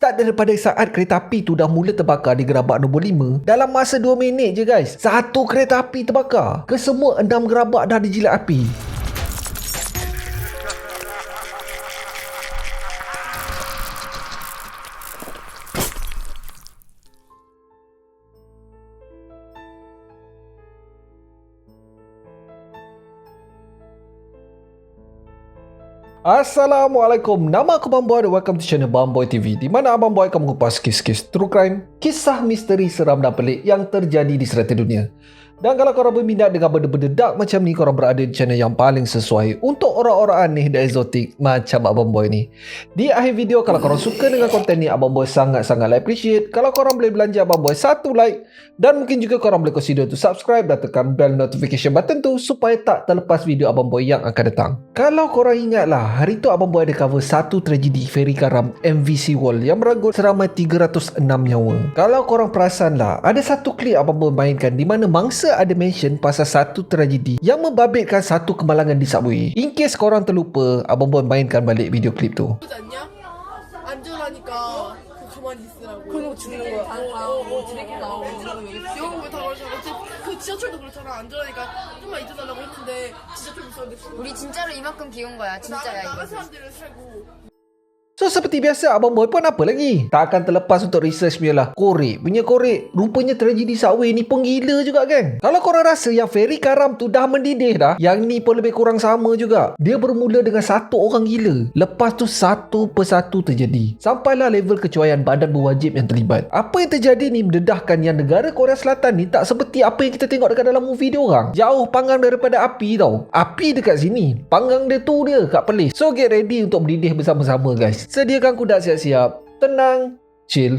Tak daripada saat kereta api tu dah mula terbakar di gerabak nombor 5, dalam masa 2 minit je guys, satu kereta api terbakar. Kesemua 6 gerabak dah dijilat api. Assalamualaikum, nama aku Abang Boy dan welcome to channel Abang Boy TV, di mana Abang Boy akan mengupas kes-kes true crime, kisah misteri seram dan pelik yang terjadi di serata dunia. Dan kalau korang berminat dengan benda-benda dark macam ni, korang berada di channel yang paling sesuai untuk orang-orang aneh dan eksotik macam Abang Boy ni. Di akhir video, kalau korang suka dengan konten ni, Abang Boy sangat-sangat appreciate kalau korang boleh belanja Abang Boy satu like, dan mungkin juga korang boleh consider untuk subscribe dan tekan bell notification button tu supaya tak terlepas video Abang Boy yang akan datang. Kalau korang ingat lah, hari tu Abang Boy ada cover satu tragedi feri karam MVC World yang merangkut seramai 306 nyawa. Kalau korang perasan lah, ada satu klip Abang Boy mainkan di mana mangsa ada mention pasal satu tragedi yang membabitkan satu kemalangan di subway. In case korang terlupa, Abang Boy mainkan balik video klip tu. 안전하니까 가만히 있으라고. 그러고 주는 거야. 지네끼리 나오고. 영어 왜다 그러잖아. 그 지하철도 그렇잖아. 안전하니까 좀만 잊어달라고 했는데 지하철 무서운데. 우리 진짜로 이만큼 귀여운 거야. 진짜야 나간 이거. 사람들은 살고. So seperti biasa, Abang Boy pun apa lagi? Tak akan terlepas untuk research punya lah. Korek punya korek. Rupanya tragedi subway ni pun gila juga kan? Kalau korang rasa yang feri karam tu dah mendidih dah, yang ni pun lebih kurang sama juga. Dia bermula dengan satu orang gila. Lepas tu satu persatu terjadi. Sampailah level kecuaian badan berwajib yang terlibat. Apa yang terjadi ni mendedahkan yang negara Korea Selatan ni tak seperti apa yang kita tengok dekat dalam movie dia orang. Jauh panggang daripada api tau. Api dekat sini, panggang dia tu dia kat Perlis. So get ready untuk mendidih bersama-sama guys. Sediakan kuda siap-siap. Tenang, chill,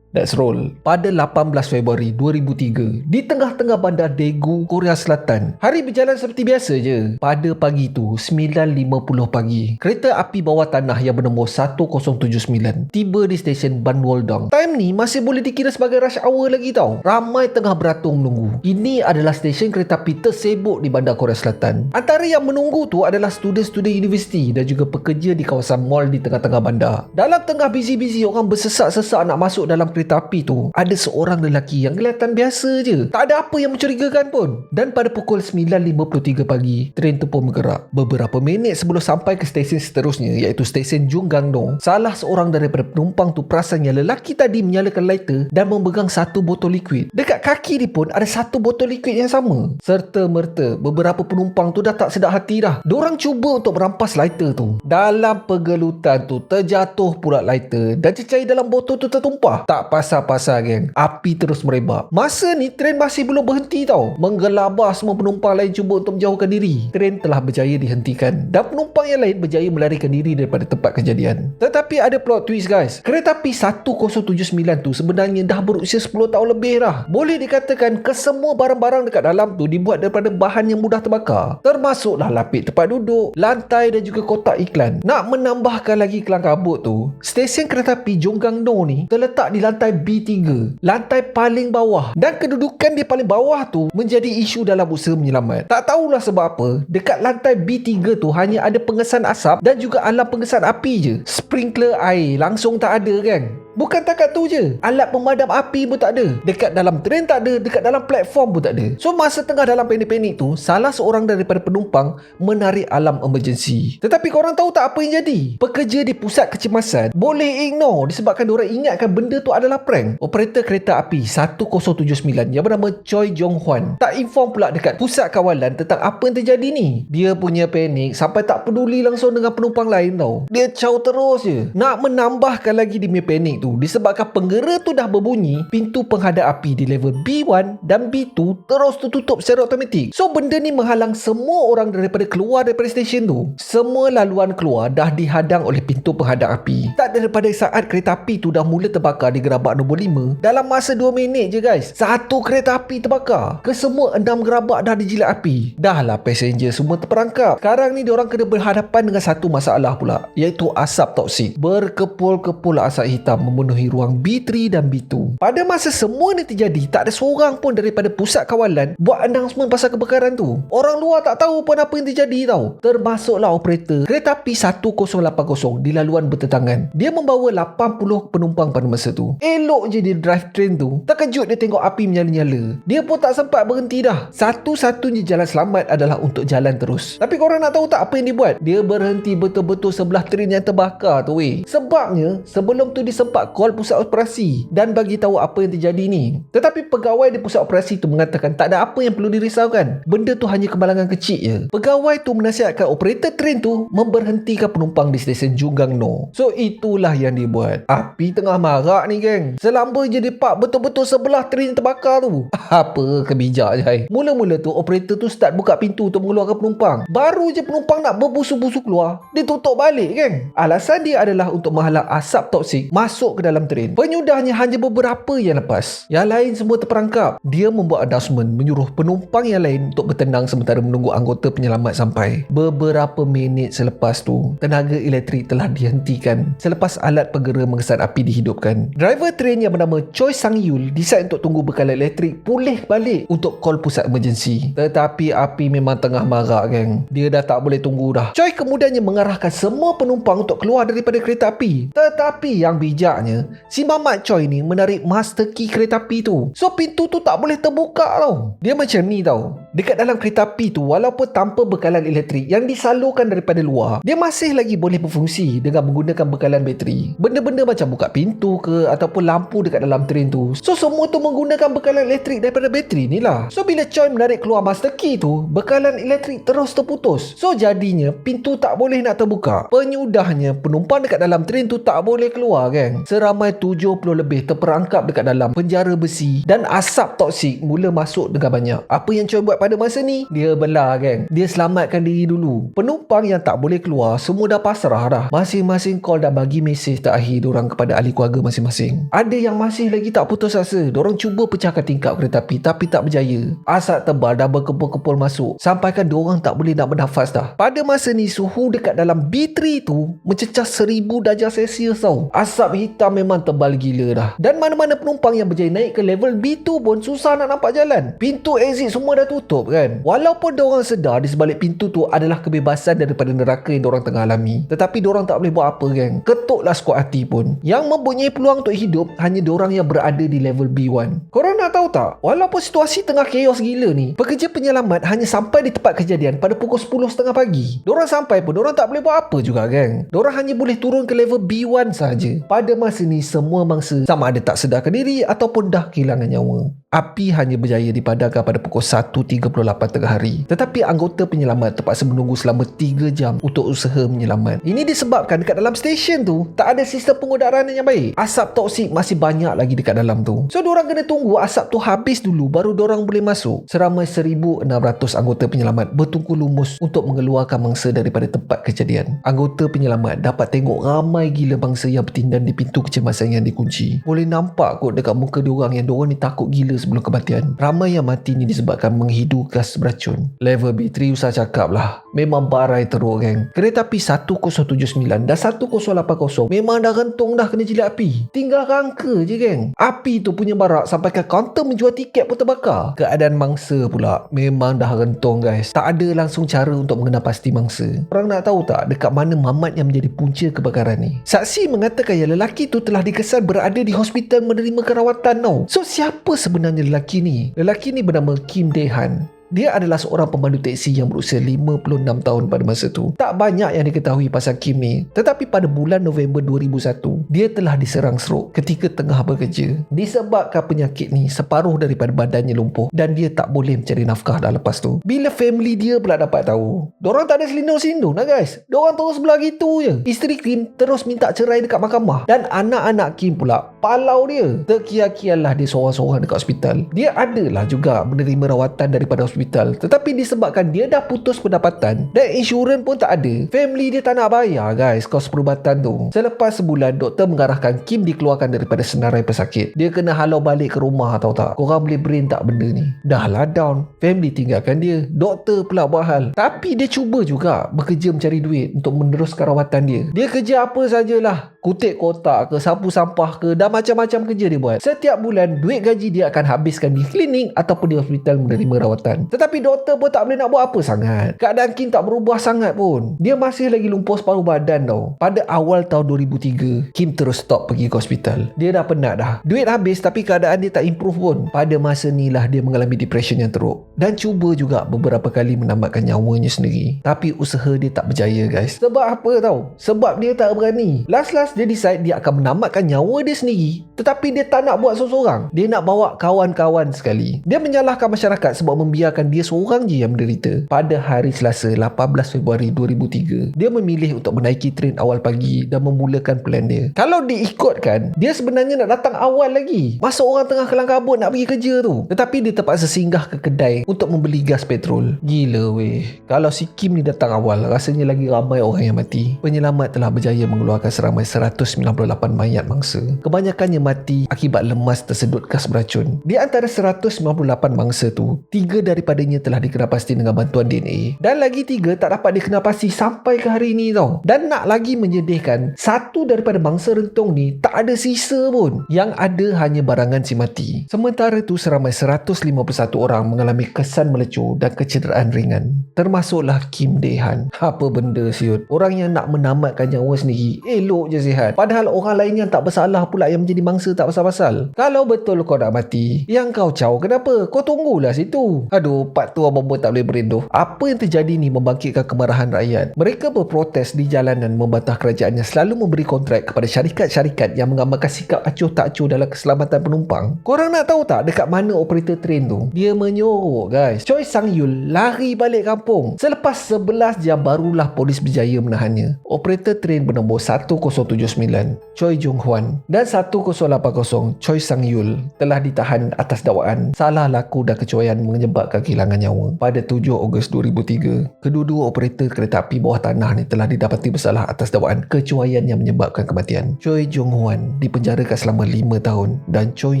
let's roll. Pada 18 Februari 2003, di tengah-tengah bandar Daegu, Korea Selatan, hari berjalan seperti biasa je. Pada pagi tu, 9.50 pagi, kereta api bawah tanah yang bernombor 1079 tiba di stesen Banwaldong. Time ni masih boleh dikira sebagai rush hour lagi tau. Ramai tengah beratung menunggu. Ini adalah stesen kereta api tersibuk di bandar Korea Selatan. Antara yang menunggu tu adalah student-student universiti dan juga pekerja di kawasan mall di tengah-tengah bandar. Dalam tengah busy-busy orang bersesak-sesak nak masuk dalam kereta api tu, ada seorang lelaki yang kelihatan biasa je. Tak ada apa yang mencurigakan pun. Dan pada pukul 9.53 pagi, train tu pun bergerak. Beberapa minit sebelum sampai ke stesen seterusnya, iaitu stesen Junggangdong, salah seorang daripada penumpang tu perasan yang lelaki tadi menyalakan lighter dan memegang satu botol liquid. Dekat kaki dia pun ada satu botol liquid yang sama. Serta merta, beberapa penumpang tu dah tak sedar hati dah. Diorang cuba untuk merampas lighter tu. Dalam pergelutan tu, terjatuh pula lighter dan cecair dalam botol tu tertumpah. Tak pasal-pasal geng, api terus merebak. Masa ni train masih belum berhenti tau. Menggelabah semua penumpang lain cuba untuk menjauhkan diri. Train telah berjaya dihentikan dan penumpang yang lain berjaya melarikan diri daripada tempat kejadian. Tetapi ada plot twist guys. Kereta api 1079 tu sebenarnya dah berusia 10 tahun lebih dah. Boleh dikatakan kesemua barang-barang dekat dalam tu dibuat daripada bahan yang mudah terbakar. Termasuklah lapik tempat duduk, lantai dan juga kotak iklan. Nak menambahkan lagi kelang kabut tu, stesen kereta api Junggangdong ni terletak di lantai B3, lantai paling bawah, dan kedudukan di paling bawah tu menjadi isu dalam usaha menyelamat. Tak tahulah sebab apa, dekat lantai B3 tu hanya ada pengesan asap dan juga alat pengesan api je. Sprinkler air langsung tak ada kan. Bukan takat tu je, alat pemadam api pun tak ada. Dekat dalam train tak ada, dekat dalam platform pun tak ada. So masa tengah dalam panik-panik tu, salah seorang daripada penumpang menarik alarm emergency. Tetapi korang tahu tak apa yang jadi? Pekerja di pusat kecemasan boleh ignore disebabkan diorang ingatkan benda tu adalah prank. Operator kereta api 1079 yang bernama Choi Jong Hwan tak inform pula dekat pusat kawalan tentang apa yang terjadi ni. Dia punya panik sampai tak peduli langsung dengan penumpang lain tau. Dia caw terus je. Nak menambahkan lagi dia punya panik tu, disebabkan penggera tu dah berbunyi, pintu penghadap api di level B1 dan B2 terus tertutup secara automatik. So benda ni menghalang semua orang daripada keluar daripada stesen tu. Semua laluan keluar dah dihadang oleh pintu penghadap api. Tak daripada saat kereta api tu dah mula terbakar di gerabak nombor 5, dalam masa 2 minit je guys, satu kereta api terbakar. Kesemua 6 gerabak dah dijilat api. Dah lah passenger semua terperangkap. Sekarang ni diorang kena berhadapan dengan satu masalah pula, iaitu asap toksik. Berkepul-kepul asap hitam memenuhi ruang B3 dan B2. Pada masa semua ni terjadi, tak ada seorang pun daripada pusat kawalan buat announcement pasal kebakaran tu. Orang luar tak tahu pun apa yang terjadi tau. Termasuklah operator kereta api 1080 di laluan bertentangan. Dia membawa 80 penumpang pada masa tu. Elok je dia drive train tu, terkejut dia tengok api menyala-nyala. Dia pun tak sempat berhenti dah. Satu-satunya jalan selamat adalah untuk jalan terus. Tapi korang nak tahu tak apa yang dia buat? Dia berhenti betul-betul sebelah train yang terbakar tu weh. Sebabnya sebelum tu dia sempat call pusat operasi dan bagi tahu apa yang terjadi ni. Tetapi pegawai di pusat operasi tu mengatakan tak ada apa yang perlu dirisaukan. Benda tu hanya kemalangan kecil je. Pegawai tu menasihatkan operator train tu memberhentikan penumpang di stesen Junggang No. So itulah yang dia buat. Api tengah marak ni geng. Selamba je dia park betul-betul sebelah train yang terbakar tu. Apa kebijak je hai. Mula-mula tu operator tu start buka pintu untuk mengeluarkan penumpang. Baru je penumpang nak berbusu-busu keluar, dia tutup balik geng. Alasan dia adalah untuk menghalau asap toksik masuk ke dalam train. Penyudahnya hanya beberapa yang lepas. Yang lain semua terperangkap. Dia membuat announcement menyuruh penumpang yang lain untuk bertenang sementara menunggu anggota penyelamat sampai. Beberapa minit selepas tu, tenaga elektrik telah dihentikan selepas alat penggera mengesan api dihidupkan. Driver train yang bernama Choi Sang-yul decide untuk tunggu bekalan elektrik pulih balik untuk call pusat emergency. Tetapi api memang tengah marak geng. Dia dah tak boleh tunggu dah. Choi kemudiannya mengarahkan semua penumpang untuk keluar daripada kereta api. Tetapi yang bijaknya, si Mamat Choi ni menarik master key kereta api tu. So pintu tu tak boleh terbuka tau. Dia macam ni tau. Dekat dalam kereta api tu, walaupun tanpa bekalan elektrik yang disalurkan daripada luar, dia masih lagi boleh berfungsi dengan menggunakan bekalan bateri. Benda-benda macam buka pintu ke ataupun lampu dekat dalam train tu, so semua tu menggunakan bekalan elektrik daripada bateri ni lah. So bila Choi menarik keluar master key tu, bekalan elektrik terus terputus. So jadinya pintu tak boleh nak terbuka. Penyudahnya penumpang dekat dalam train tu tak boleh keluar geng. Seramai 70 lebih terperangkap dekat dalam penjara besi dan asap toksik mula masuk dengan banyak. Apa yang Choi buat pada masa ni? Dia belah geng. Dia selamatkan diri dulu. Penumpang yang tak boleh keluar semua dah pasrah dah. Masing-masing call dah bagi mesej terakhir diorang kepada ahli keluarga masing-masing. Ada yang masih lagi tak putus asa. Diorang cuba pecahkan tingkap kereta api tapi tak berjaya. Asap tebal dah berkepul-kepul masuk sampaikan diorang tak boleh nak bernafas dah. Pada masa ni suhu dekat dalam B3 tu mencecah 1000 darjah Celsius tau. Asap hitam memang tebal gila dah. Dan mana-mana penumpang yang berjaya naik ke level B2 pun susah nak nampak jalan. Pintu exit semua dah tutup kan. Walaupun diorang sedar di sebalik pintu tu adalah kebebasan daripada neraka yang diorang tengah alami, tetapi diorang tak boleh buat apa kan. Ketuklah sekuat hati pun. Yang mempunyai peluang untuk hidup hanya diorang yang berada di level B1. Korang nak tahu tak? Walaupun situasi tengah chaos gila ni, pekerja penyelamat hanya sampai di tempat kejadian pada pukul 10.30 pagi. Diorang sampai pun diorang tak boleh buat apa juga kan. Diorang hanya boleh turun ke level B1 saja. Pada masa ni semua mangsa sama ada tak sedarkan diri ataupun dah kehilangan nyawa. Api hanya berjaya dipadamkan pada pukul 1.38 tengah hari. Tetapi anggota penyelamat terpaksa menunggu selama 3 jam untuk usaha menyelamat. Ini disebabkan dekat dalam stesen tu tak ada sistem pengudaran yang baik. Asap toksik masih banyak lagi dekat dalam tu. So diorang kena tunggu asap tu habis dulu baru diorang boleh masuk. Seramai 1,600 anggota penyelamat bertungku lumus untuk mengeluarkan mangsa daripada tempat kejadian. Anggota penyelamat dapat tengok ramai gila mangsa yang bertindan di pintu kecemasan yang dikunci. Boleh nampak kot dekat muka diorang yang diorang ni takut gila sebelum kematian. Ramai yang mati ni disebabkan menghidu gas beracun. Level B3 usah cakap lah. Memang barai teruk geng. Kereta api 1079 dan 1080 memang dah rentung dah kena jilat api. Tinggal rangka je geng. Api tu punya barak sampai ke kaunter menjual tiket pun terbakar. Keadaan mangsa pula memang dah rentung guys. Tak ada langsung cara untuk mengenal pasti mangsa. Orang nak tahu tak dekat mana Mamat yang menjadi punca kebakaran ni? Saksi mengatakan yang lelaki tu telah dikesan berada di hospital menerima kerawatan tau. So siapa sebenarnya lelaki ni? Lelaki ni bernama Kim Dae-han. Dia adalah seorang pemandu teksi yang berusia 56 tahun pada masa tu. Tak banyak yang diketahui pasal Kim ni. Tetapi pada bulan November 2001, dia telah diserang stroke ketika tengah bekerja. Disebabkan penyakit ni, separuh daripada badannya lumpuh dan dia tak boleh mencari nafkah dah lepas tu. Bila family dia pula dapat tahu, dorang tak ada selindung-selindung lah guys. Dorang terus belah gitu je. Isteri Kim terus minta cerai dekat mahkamah. Dan anak-anak Kim pula palau dia. Terkial-kialah dia seorang-seorang dekat hospital. Dia adalah juga menerima rawatan daripada hospital, tetapi disebabkan dia dah putus pendapatan dan insurans pun tak ada, family dia tak nak bayar guys kos perubatan tu. Selepas sebulan, doktor mengarahkan Kim dikeluarkan daripada senarai pesakit. Dia kena halau balik ke rumah tahu tak. Korang boleh brain tak benda ni? Dah lah down, family tinggalkan dia, doktor pula buat hal. Tapi dia cuba juga bekerja mencari duit untuk meneruskan rawatan dia. Dia kerja apa sajalah Kutip kotak ke, sapu sampah ke, dan macam-macam kerja dia buat. Setiap bulan duit gaji dia akan habiskan di klinik ataupun di hospital menerima rawatan. Tetapi doktor pun tak boleh nak buat apa sangat. Keadaan Kim tak berubah sangat pun. Dia masih lagi lumpuh separuh badan tau. Pada awal tahun 2003, Kim terus stop pergi ke hospital. Dia dah penat dah. Duit habis tapi keadaan dia tak improve pun. Pada masa ni lah dia mengalami depression yang teruk. Dan cuba juga beberapa kali menamatkan nyawanya sendiri. Tapi usaha dia tak berjaya guys. Sebab apa tau? Sebab dia tak berani. Last dia decide dia akan menamatkan nyawa dia sendiri. Tetapi dia tak nak buat seorang-seorang. Dia nak bawa kawan-kawan sekali. Dia menyalahkan masyarakat sebab membiarkan dia seorang je yang menderita. Pada hari Selasa 18 Februari 2003, dia memilih untuk menaiki train awal pagi dan memulakan plan dia. Kalau diikutkan, dia sebenarnya nak datang awal lagi. Masa orang tengah kelang kabut nak pergi kerja tu. Tetapi dia terpaksa singgah ke kedai untuk membeli gas petrol. Gila weh. Kalau si Kim ni datang awal, rasanya lagi ramai orang yang mati. Penyelamat telah berjaya mengeluarkan seramai 198 mayat mangsa. Kebanyakannya mati akibat lemas tersedut gas beracun. Di antara 198 mangsa tu, 3 daripadanya telah dikenal pasti dengan bantuan DNA. Dan lagi 3 tak dapat dikenal pasti sampai ke hari ini tau. Dan nak lagi menyedihkan, 1 daripada mangsa rentung ni tak ada sisa pun. Yang ada hanya barangan si mati. Sementara tu seramai 151 orang mengalami kesan melecur dan kecederaan ringan. Termasuklah Kim Dae-han. Apa benda siut? Orang yang nak menamatkan nyawa sendiri elok je sihat. Padahal orang lain yang tak bersalah pula yang menjadi mangsa tak pasal-pasal. Kalau betul kau nak mati, yang kau caw kenapa? Kau tunggulah situ. Aduh, part tu abang boy tak boleh berenduh. Apa yang terjadi ni membangkitkan kemarahan rakyat. Mereka berprotes di jalanan membantah kerajaan yang selalu memberi kontrak kepada syarikat-syarikat yang menggambarkan sikap acuh tak acuh dalam keselamatan penumpang. Korang nak tahu tak dekat mana operator train tu? Dia menyorok guys. Choi Sang-yul lari balik kampung. Selepas 11 jam barulah polis berjaya menahannya. Operator train bernombor 1079 Choi Jung-hwan dan 1080 Choi Sang-yul telah ditahan atas dakwaan salah laku dan kecuaian menyebabkan kehilangan nyawa. Pada 7 Ogos 2003, kedua-dua operator kereta api bawah tanah ni telah didapati bersalah atas dakwaan kecuaian yang menyebabkan kematian. Choi Jung-hwan dipenjarakan selama 5 tahun dan Choi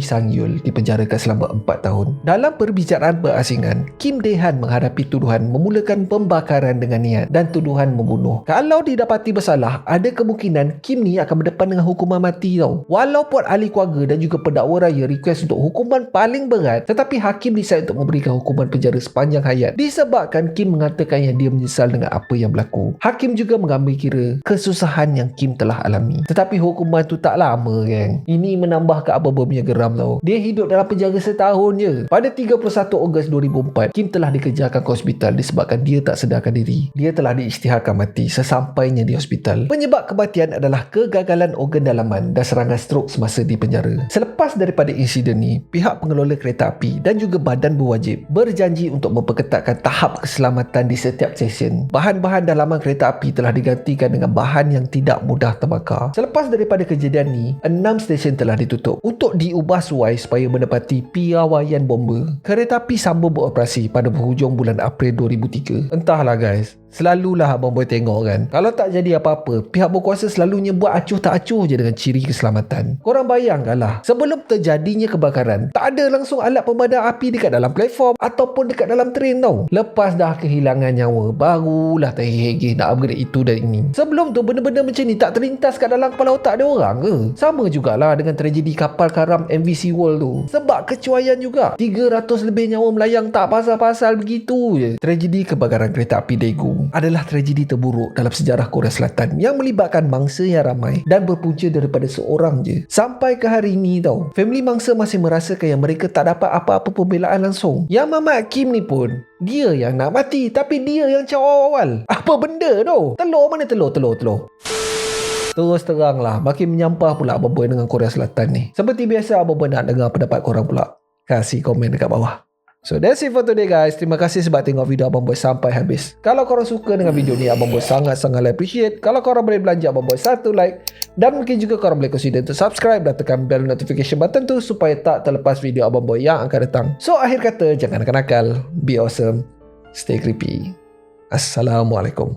Sang-yul dipenjarakan selama 4 tahun. Dalam perbicaraan berasingan, Kim Dae-han menghadapi tuduhan memulakan pembakaran dengan niat dan tuduhan membunuh. Kalau didapati bersalah, ada kemungkinan Kim ni akan berdepan dengan hukuman mati tau. Walaupun ahli keluarga dan juga pendakwa raya request untuk hukuman paling berat, tetapi hakim decide untuk memberikan hukuman penjara sepanjang hayat disebabkan Kim mengatakan yang dia menyesal dengan apa yang berlaku. Hakim juga mengambil kira kesusahan yang Kim telah alami. Tetapi hukuman tu tak lama geng. Ini menambah ke Abang Boy punya geram tau. Dia hidup dalam penjara setahun je. Pada 31 Ogos 2004, Kim telah dikejarkan ke hospital disebabkan dia tak sedarkan diri. Dia telah diisytiharkan mati sesampainya di hospital. Penyebab kematian adalah kegagalan organ dalaman dan serangan strok semasa di penjara. Selepas daripada insiden ni, pihak pengelola kereta api dan juga badan berwajib berjanji untuk memperketatkan tahap keselamatan di setiap stesen. Bahan-bahan dalaman kereta api telah digantikan dengan bahan yang tidak mudah terbakar. Selepas daripada kejadian ni, 6 stesen telah ditutup untuk diubah suai supaya menepati piawaian bomba. Kereta api sambung beroperasi pada penghujung bulan April 2003. Entahlah guys, selalulah Abang Boy tengok kan, kalau tak jadi apa-apa, pihak berkuasa selalunya buat acuh tak acuh je dengan ciri keselamatan. Korang bayangkanlah, sebelum terjadinya kebakaran, tak ada langsung alat pemadam api dekat dalam platform ataupun dekat dalam train tau. Lepas dah kehilangan nyawa, barulah terhegeh nak upgrade itu dan ini. Sebelum tu benda-benda macam ni tak terlintas kat dalam kepala otak dia orang ke? Sama jugalah dengan tragedi kapal karam MV Seaworld tu. Sebab kecuaian juga, 300 lebih nyawa melayang tak pasal-pasal begitu je. Tragedi kebakaran kereta api Daegu adalah tragedi terburuk dalam sejarah Korea Selatan yang melibatkan mangsa yang ramai dan berpunca daripada seorang je. Sampai ke hari ini tau, family mangsa masih merasakan yang mereka tak dapat apa-apa pembelaan langsung. Yang Mamat Kim ni pun, dia yang nak mati tapi dia yang caw awal. Apa benda tu? Telur mana telur? Terus teranglah, makin menyampah pula Abang Boy dengan Korea Selatan ni. Seperti biasa, Abang Boy nak dengar pendapat korang pula. Kasih komen dekat bawah. So that's it for today guys. Terima kasih sebab tengok video Abang Boy sampai habis. Kalau korang suka dengan video ni, Abang Boy sangat-sangat appreciate kalau korang boleh belanja Abang Boy 1 like. Dan mungkin juga korang boleh consider untuk subscribe dan tekan bell notification button tu supaya tak terlepas video Abang Boy yang akan datang. So akhir kata, jangan nakal-nakal, be awesome, stay creepy. Assalamualaikum.